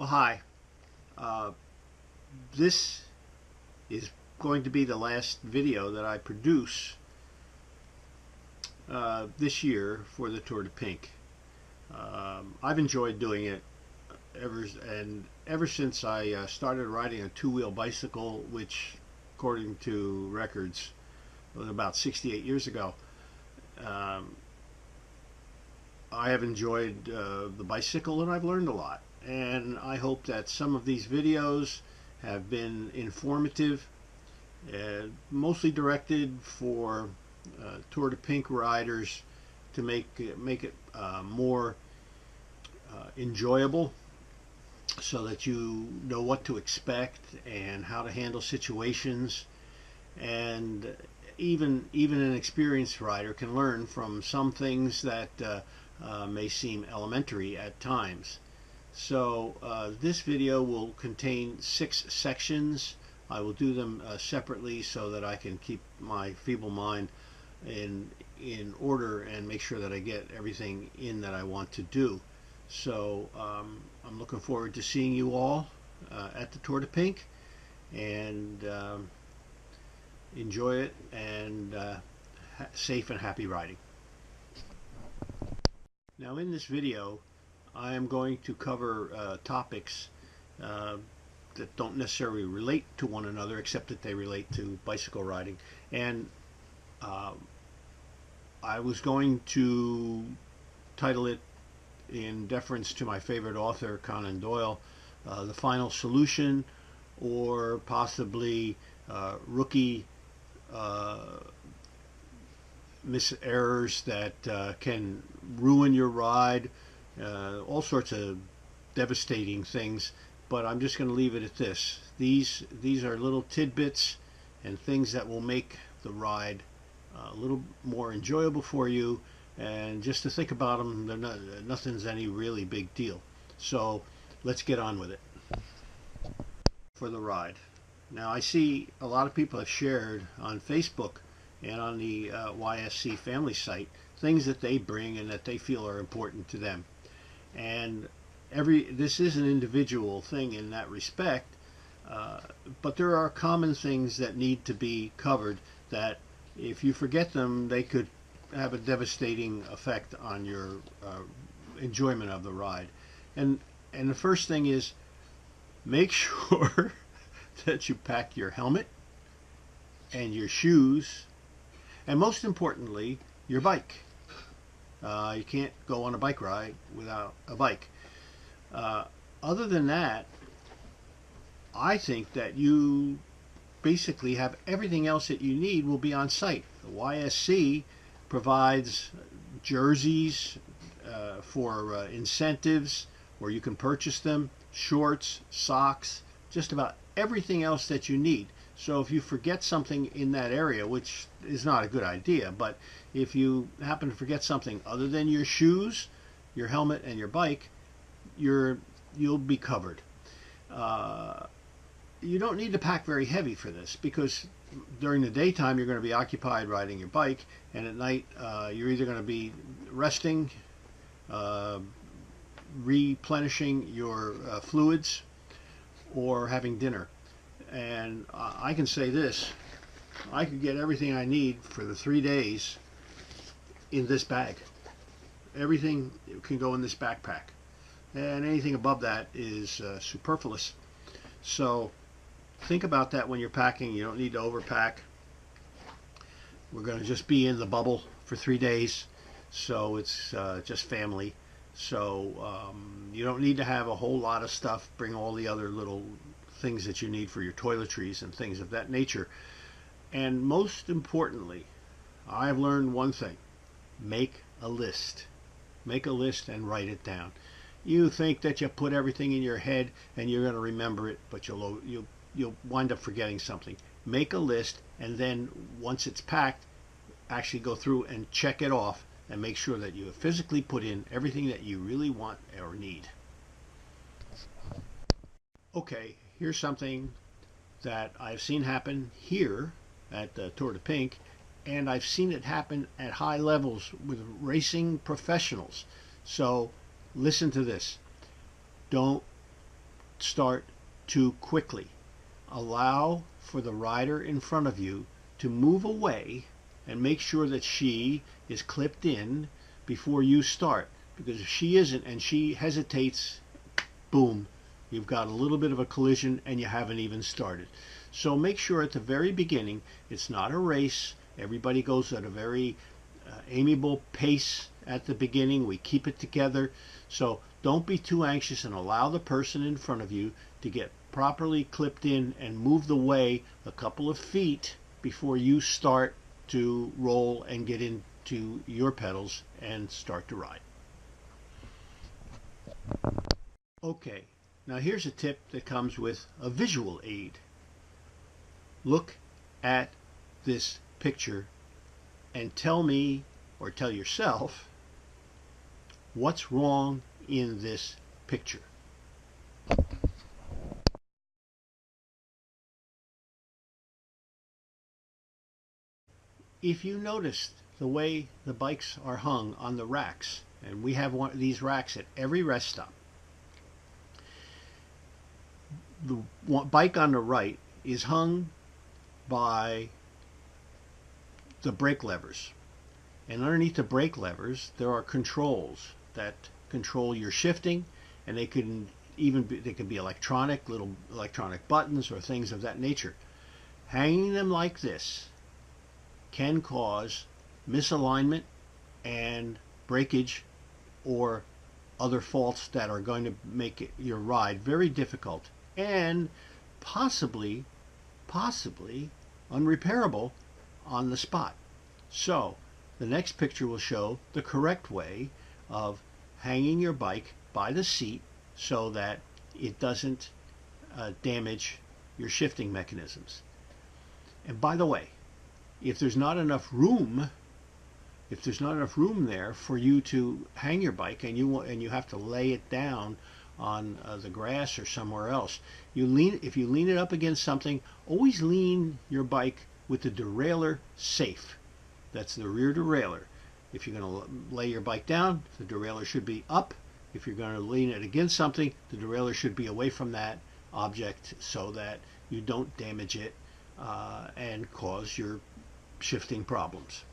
Well, hi. Uh, this is going to be the last video that I produce this year for the Tour de Pink. I've enjoyed doing it ever since I started riding a two-wheel bicycle, which, according to records, was about 68 years ago. I have enjoyed the bicycle, and I've learned a lot. And I hope that some of these videos have been informative, mostly directed for Tour de Pink riders to make it more enjoyable, so that you know what to expect and how to handle situations. And even an experienced rider can learn from some things that may seem elementary at times. So this video will contain 6 sections. I will do them separately so that I can keep my feeble mind in order and make sure that I get everything in that I want to do. So I'm looking forward to seeing you all at the Tour de Pink, and enjoy it, and safe and happy riding. Now, in this video I am going to cover topics that don't necessarily relate to one another, except that they relate to bicycle riding. And I was going to title it, in deference to my favorite author, Conan Doyle, The Final Solution, or possibly Rookie errors that can ruin your ride, all sorts of devastating things. But I'm just going to leave it at this. These are little tidbits and things that will make the ride a little more enjoyable for you, and just to think about them, nothing's any really big deal. So let's get on with it. For the ride. Now, I see a lot of people have shared on Facebook and on the YSC family site things that they bring and that they feel are important to them. And this is an individual thing in that respect, but there are common things that need to be covered that, if you forget them, they could have a devastating effect on your enjoyment of the ride. And the first thing is, make sure that you pack your helmet and your shoes, and most importantly, your bike. You can't go on a bike ride without a bike. Other than that, I think that you basically have everything else that you need will be on site. The YSC provides jerseys for incentives, where you can purchase them, shorts, socks, just about everything else that you need. So if you forget something in that area, which is not a good idea, but if you happen to forget something other than your shoes, your helmet, and your bike, you'll be covered. You don't need to pack very heavy for this, because during the daytime you're going to be occupied riding your bike, and at night you're either going to be resting, replenishing your fluids, or having dinner. And I can say this: I could get everything I need for the 3 days in this bag. Everything can go in this backpack, and anything above that is superfluous. So think about that when you're packing. You don't need to overpack. We're going to just be in the bubble for 3 days, so it's just family. So you don't need to have a whole lot of stuff. Bring all the other little things that you need for your toiletries and things of that nature. And most importantly, I've learned one thing: make a list. Make a list and write it down. You think that you put everything in your head and you're going to remember it, but you'll wind up forgetting something. Make a list, and then once it's packed, actually go through and check it off and make sure that you have physically put in everything that you really want or need. Okay, here's something that I've seen happen here at the Tour de Pink, and I've seen it happen at high levels with racing professionals. So listen to this. Don't start too quickly. Allow for the rider in front of you to move away and make sure that she is clipped in before you start. Because if she isn't and she hesitates, boom, you've got a little bit of a collision and you haven't even started. So make sure at the very beginning, it's not a race. Everybody goes at a very amiable pace at the beginning. We keep it together. So don't be too anxious and allow the person in front of you to get properly clipped in and move the way a couple of feet before you start to roll and get into your pedals and start to ride. Okay, now here's a tip that comes with a visual aid. Look at this picture and tell me, or tell yourself, what's wrong in this picture. If you noticed the way the bikes are hung on the racks, and we have one of these racks at every rest stop, the bike on the right is hung by the brake levers. And underneath the brake levers, there are controls that control your shifting, and they can be electronic, little electronic buttons or things of that nature. Hanging them like this can cause misalignment and breakage or other faults that are going to make your ride very difficult and possibly unrepairable on the spot. So the next picture will show the correct way of hanging your bike by the seat so that it doesn't damage your shifting mechanisms. And by the way, if there's not enough room there for you to hang your bike and you have to lay it down on the grass or somewhere else, if you lean it up against something, always lean your bike with the derailleur safe. That's the rear derailleur. If you're going to lay your bike down, the derailleur should be up. If you're going to lean it against something, the derailleur should be away from that object so that you don't damage it and cause your shifting problems.